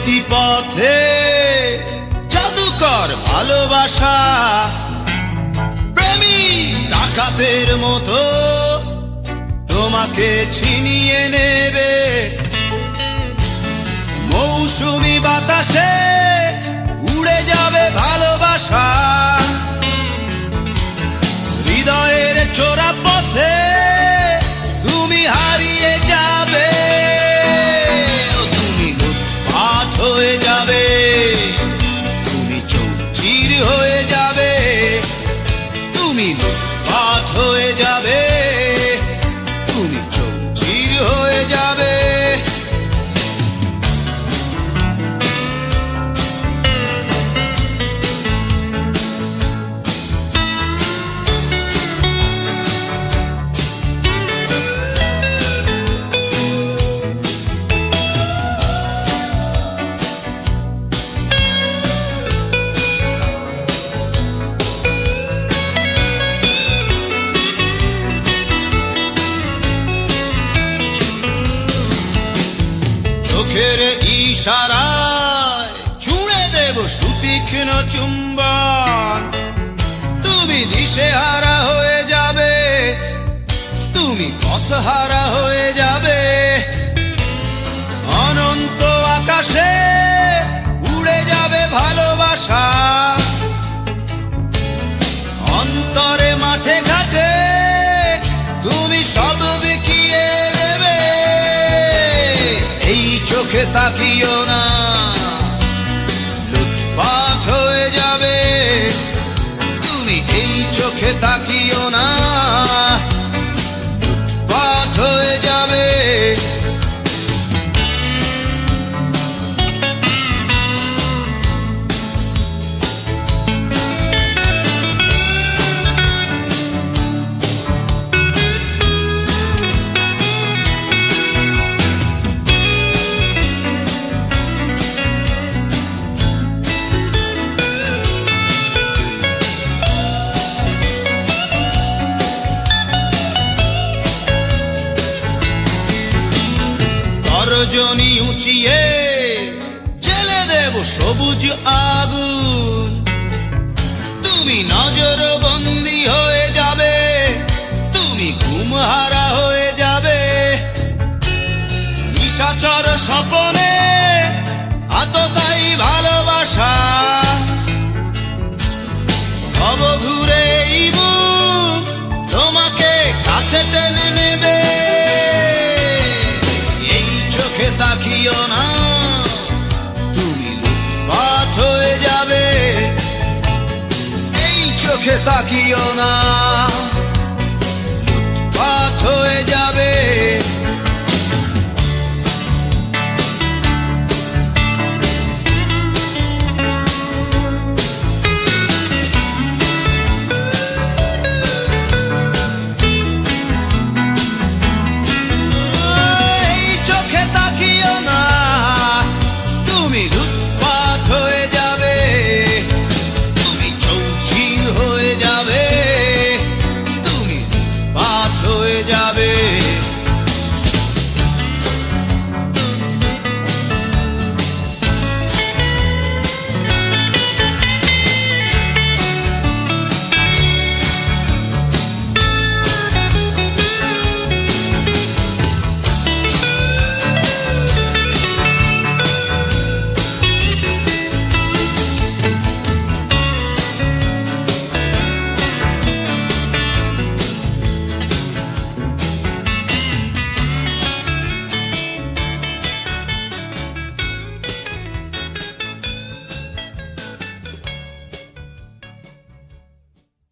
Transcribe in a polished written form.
প্রতিটি পথে জাদুকর ভালোবাসা, প্রেমী ডাকাতের মতো তোমাকে ছিনিয়ে নেবে। মৌসুমি বাতাসে উড়ে যাবে ভালোবাসা, হৃদয়ের চোরা পথে তুমি হারিয়ে যাবে। তুমি লুটপাট হয়ে যাবে, তুমি চৌচির হয়ে যাবে, তুমি লুটপাট হয়ে যাবে, তুমি চৌচির হয়ে যাবে। চোখের ইশারায় ছুঁড়ে দেব সুতীক্ষ্ণ চুম্বন, তুমি দিশেহারা হয়ে যাবে, তুমি পথহারা হয়ে যাবে। অনন্ত আকাশে উড়ে যাবে ভালোবাসা, অন্তরে মাঠে ঘাটে তুমি সব বিকিয়ে দেবে। এই চোখে তাকিও না, লুটপাট হয়ে যাবে, তুমি এই চোখে তাকিও না, লুটপাট হয়ে যাবে। রজনী উঁচিয়ে জেলে দেব সবুজ আগুন, তুমি নজর বন্দী হয়ে যাবে, তুমি ঘুমহারা হয়ে যাবে। নিশাচর স্বপনে আততায়ী ভালোবাসা, ভব ঘুরে এই বুক তোমাকে কাছে টেনে নেবে। তাকিও না, তুমি লুটপাট হয়ে যাবে, এই চোখে তাকিও না।